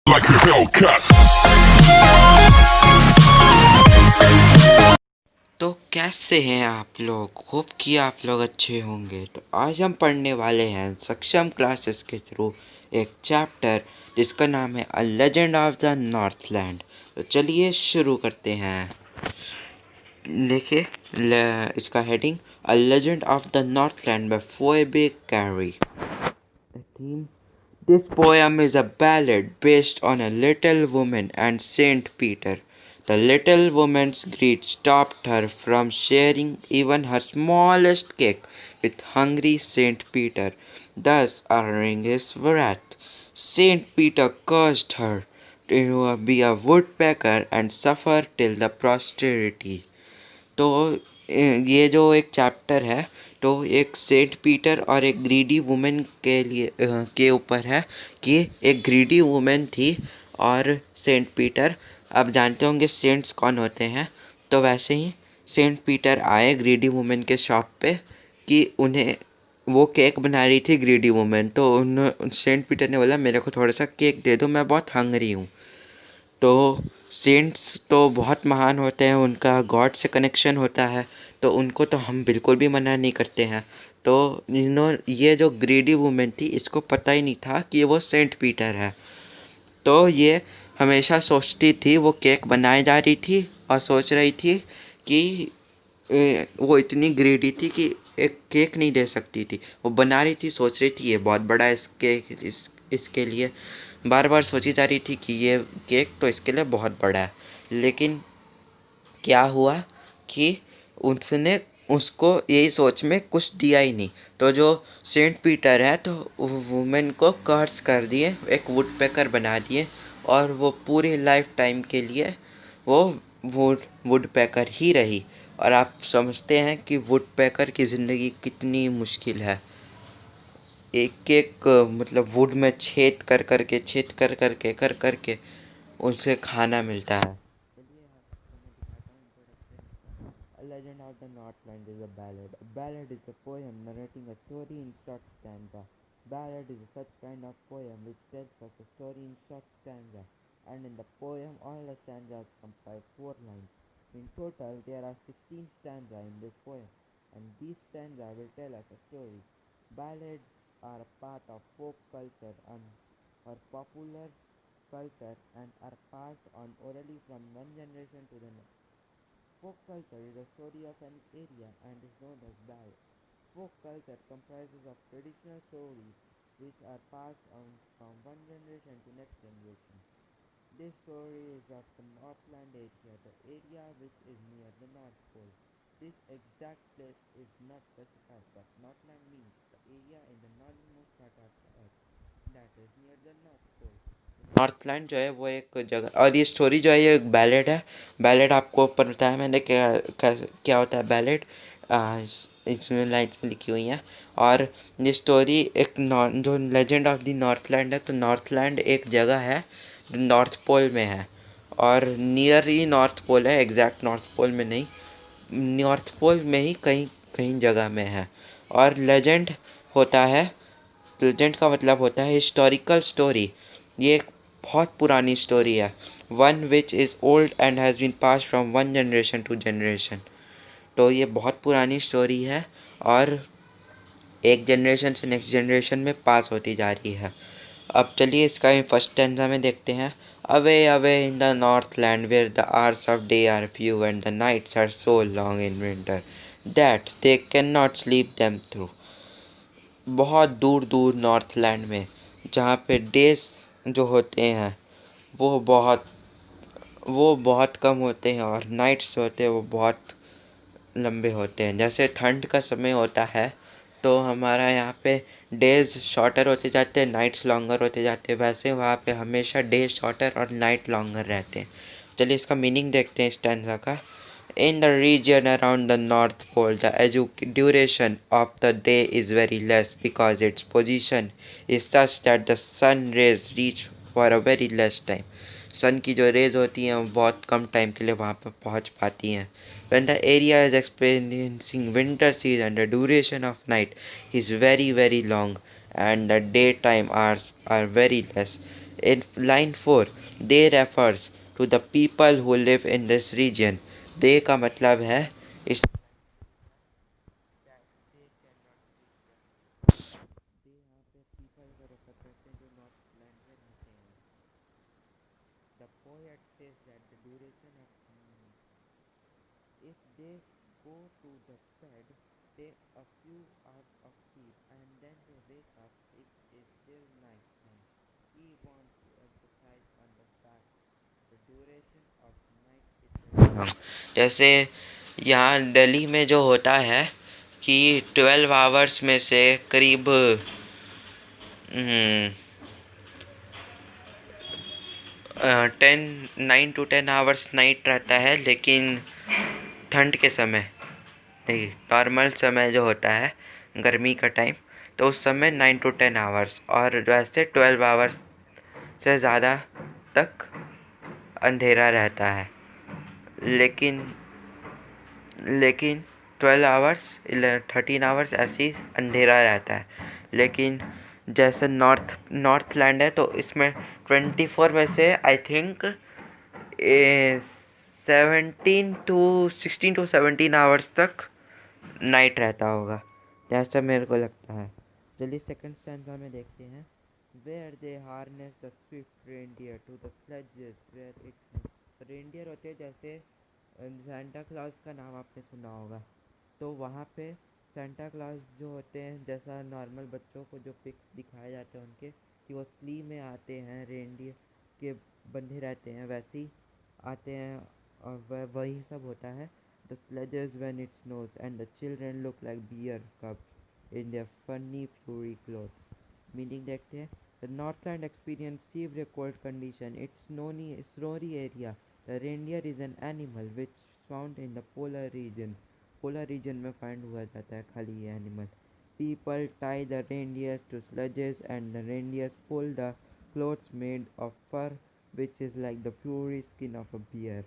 like a Hellcat. तो कैसे हैं आप लोग? होप कि आप लोग अच्छे होंगे। तो आज हम पढ़ने वाले हैं सक्षम क्लासेस के थ्रू एक चैप्टर जिसका नाम है a legend of the northland. तो चलिए शुरू करते हैं। देखिए इसका heading a legend of the northland by Phoebe Cary. Theme This poem is a ballad based on a little woman and Saint Peter. The little woman's greed stopped her from sharing even her smallest cake with hungry Saint Peter, thus earning his wrath. Saint Peter cursed her to be a woodpecker and suffer till the posterity. तो ये जो एक chapter है तो एक Saint Peter और एक greedy women के लिए के ऊपर है कि एक ग्रीडी वुमेन थी और सेंट पीटर। आप जानते होंगे सेंट्स कौन होते हैं। तो वैसे ही सेंट पीटर आए ग्रीडी वुमेन के शॉप पे कि उन्हें वो केक बना रही थी ग्रीडी वुमेन। तो उन सेंट पीटर ने बोला मेरे को थोड़ा सा केक दे दो, मैं बहुत हंगरी हूँ। तो सेंट्स तो बहुत महान होते हैं, उनका गॉड से कनेक्शन होता है, तो उनको तो हम बिल्कुल भी मना नहीं करते हैं। तो ये जो ग्रीडी वुमेन थी इसको पता ही नहीं था कि वो सेंट पीटर है। तो ये हमेशा सोचती थी, वो केक बनाए जा रही थी और सोच रही थी कि वो इतनी ग्रीडी थी कि एक केक नहीं दे सकती थी। वो बना रही थी, सोच रही थी ये बहुत बड़ा इसके लिए बार बार सोची जा रही थी कि ये केक तो इसके लिए बहुत बड़ा है। लेकिन क्या हुआ कि उसने उसको यही सोच में कुछ दिया ही नहीं। तो जो सेंट पीटर है तो वुमेन को कर्स कर दिए, एक वुडपेकर बना दिए और वो पूरी लाइफ टाइम के लिए वो वुडपेकर ही रही। और आप समझते हैं कि वुडपेकर की ज़िंदगी कितनी मुश्किल है। एक एक मतलब वुड में छेद कर कर के उसे खाना मिलता है। A Legend of the Northland is a ballad. A ballad is a poem narrating a story in short stanza. Ballad is such kind of poem which tells us a story in short stanza, and in the poem all the stanzas comprise 4 lines. In total, there are 16 stanzas in this poem, and these stanzas will tell us a story. Ballads are a part of folk culture and or popular culture and are passed on orally from one generation to the next. Folk culture is the story of an area and is known as ballad. Folk culture comprises of traditional stories which are passed on from one generation to next generation. This story is of the Northland area, the area which is near the North Pole. This exact place is not specified, but Northland means the area in the northernmost part of the earth, that is near the North Pole. Northland जो है वो एक जगह, और ये story जो है ये एक बैलेड है। बैलेड आपको ऊपर बताया मैंने क्या होता है बैलेड, इसमें लाइन्स में लिखी हुई हैं। और ये स्टोरी एक जो लेजेंड ऑफ द नॉर्थलैंड है, तो नॉर्थलैंड एक जगह है जो नॉर्थ पोल में है और नियर ही नॉर्थ पोल है, एग्जैक्ट नॉर्थ पोल में नहीं, नॉर्थ पोल में ही कहीं कहीं जगह में है। और लेजेंड होता है, लेजेंड का मतलब होता है हिस्टोरिकल स्टोरी। ये एक बहुत पुरानी स्टोरी है, one which is old and has been pass from one generation to generation. तो ये बहुत पुरानी स्टोरी है और एक जनरेशन से नेक्स्ट जनरेशन में पास होती जा रही है। अब चलिए इसका फर्स्ट स्टैंजा में देखते हैं। Away away in the north land where the hours of day are few and the nights are so long in winter that they can not sleep them through. बहुत दूर दूर नॉर्थ लैंड में जहाँ पे days जो होते हैं वो बहुत कम होते हैं और नाइट्स होते हैं वो बहुत लंबे होते हैं। जैसे ठंड का समय होता है तो हमारा यहाँ पे डेज शॉर्टर होते जाते हैं, नाइट्स लॉन्गर होते जाते हैं, वैसे वहाँ पे हमेशा डे शॉर्टर और नाइट लॉन्गर रहते हैं। चलिए इसका मीनिंग देखते हैं स्टैंजा का। In the region around the North Pole, the duration of the day is very less because its position is such that the sun rays reach for a very less time. सन की जो raise होती हैं वो बहुत कम time के लिए वहाँ पर पहुँच पाती हैं। When the area is experiencing winter season, the duration of night is very very long and the daytime hours are very less. In line 4, they refers to the people who live in this region. They का मतलब है इस they यहाँ पे people को refer करते हैं जो नॉर्थ लैंड में रहते हैं. The poet says that the duration of if they go to the bed, take a few hours of sleep and then they wake up, it is still night time. He wants to emphasize on the fact the duration of night is very long. जैसे यहाँ दिल्ली में जो होता है कि 12 hours में से करीब 9 to 10 आवर्स नाइट रहता है, लेकिन ठंड के समय नहीं, नॉर्मल समय जो होता है गर्मी का टाइम, तो उस समय 9 to 10 आवर्स, और वैसे 12 आवर्स से ज़्यादा तक अंधेरा रहता है. लेकिन 12 आवर्स 13 आवर्स ऐसे ही अंधेरा रहता है. लेकिन जैसे नॉर्थ लैंड है तो इसमें 24 में से आई थिंक 16 to 17 आवर्स तक नाइट रहता होगा, जैसा मेरे को लगता है. चलिए सेकंड स्टैंजा में देखते हैं. Where they harness the swift reindeer to the sledges where it's reindeer होते हैं, जैसे सेंटा क्लॉज का नाम आपने सुना होगा. तो वहाँ पे सेंटा क्लॉज जो होते हैं, जैसा नॉर्मल बच्चों को जो पिक्स दिखाए जाते हैं उनके कि वो स्ली में आते हैं, रेनडियर के बंधे रहते हैं, वैसे ही आते हैं और वही सब होता है. The sledges when it snows and the children look like bear cubs in their funny furry clothes. Meaning देखते हैं. The Northland experience severe cold condition. It's snowy area. The reindeer is an animal which found in the polar region. Polar region में find हुआ जाता है खाली ये animal. People tie the reindeers to sledges and the reindeers pull the clothes made of fur which is like the furry skin of a bear.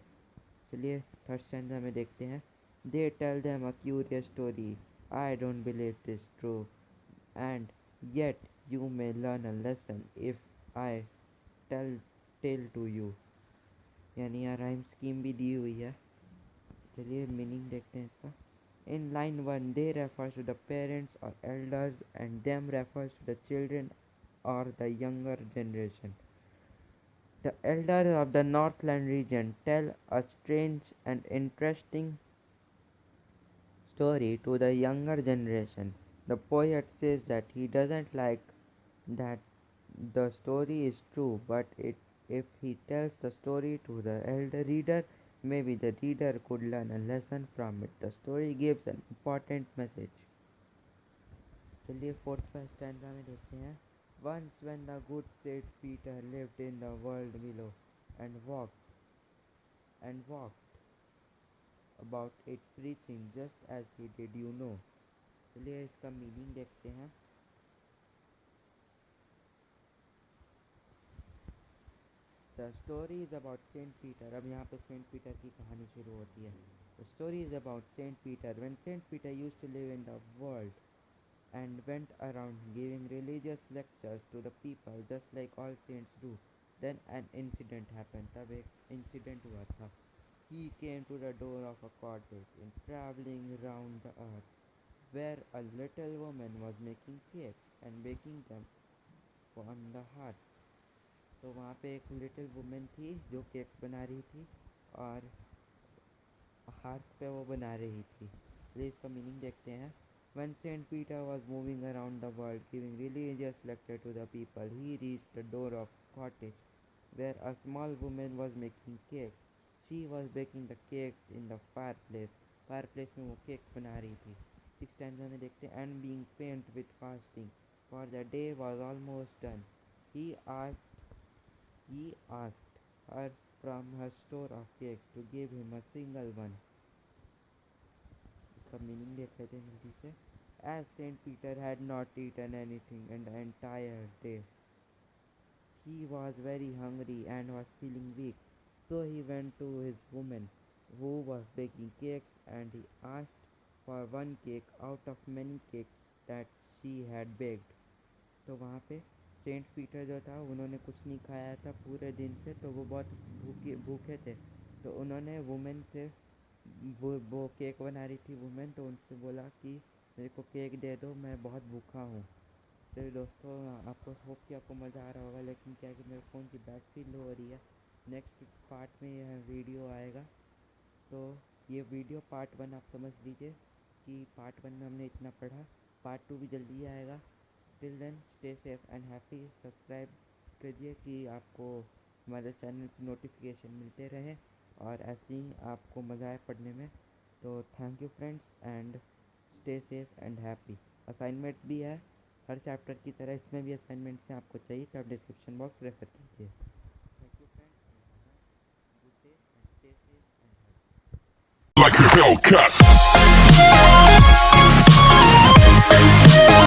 चलिए third stanza में देखते हैं. They tell them a curious story. I don't believe this true. And yet you may learn a lesson if I tell to you. यानी यहाँ rhyme scheme भी दी हुई है. चलिए मीनिंग देखते हैं इसका. In line 1, they refers to the parents or elders and them refers to the children or the younger generation. The elders of the Northland region tell a strange and interesting story to the younger generation. The poet says that he doesn't like that the story is true, but if he tells the story to the elder reader, maybe the reader could learn a lesson from it. The story gives an important message. चलिए fourth stanza में देखते हैं. Once when the good Saint Peter lived in the world below and walked about it preaching just as he did, you know. चलिए इसका meaning देखते हैं. The story is about Saint Peter. अब यहाँ पे सेंट पीटर की कहानी शुरू होती है. The story is about Saint Peter. When Saint Peter used to live in the world and went around giving religious lectures to the people just like all saints do. Then an incident happened. तब एक incident हुआ था. He came to the door of a cottage in traveling round the earth where a little woman was making cakes and baking them on the hearth. तो वहाँ पे एक little women थी जो केक्स बना रही थी और हार्थ पे वो बना रही थी. तो इसका मीनिंग देखते हैं. When Saint Peter was moving around the world giving religious lecture to the people, he reached the door of cottage where a small woman was making cakes. She was baking the cakes in the fireplace. Fireplace में वो cakes बना रही थी. 6th stanza में देखते हैं. And being faint with fasting, for the day was almost done, he asked her from her store of cakes to give him a single one. इसका meaning देख लेते हैं जल्दी से. As Saint Peter had not eaten anything in the entire day, he was very hungry and was feeling weak. So he went to his woman who was baking cakes and he asked for one cake out of many cakes that she had baked. तो वहाँ पे Saint Peter जो था उन्होंने कुछ नहीं खाया था पूरे दिन से, तो वो बहुत भूखे थे। तो उन्होंने वुमेन से वो केक बना रही थी वुमेन, तो उनसे बोला कि मेरे को केक दे दो, मैं बहुत भूखा हूँ। तो दोस्तों आपको होप कि आपको मज़ा आ रहा होगा, लेकिन क्या है कि मेरे फ़ोन की बैटरी लो हो रही है। नेक्स्ट पार्ट में यह वीडियो आएगा, तो ये वीडियो पार्ट 1 आप समझ लीजिए कि पार्ट 1 में हमने इतना पढ़ा। पार्ट 2 भी जल्दी आएगा। Till then stay safe and happy. Subscribe करिए कि आपको हमारे चैनल की नोटिफिकेशन मिलते रहे और ऐसे ही आपको मज़ा आए पढ़ने में। तो thank you friends and stay safe and happy. Assignments भी है हर चैप्टर की तरह, इसमें भी असाइनमेंट्स हैं, आपको चाहिए तो आप डिस्क्रिप्शन बॉक्स रेफर कीजिए। Thank you friends and good day and stay safe and happy. Like a Hellcat.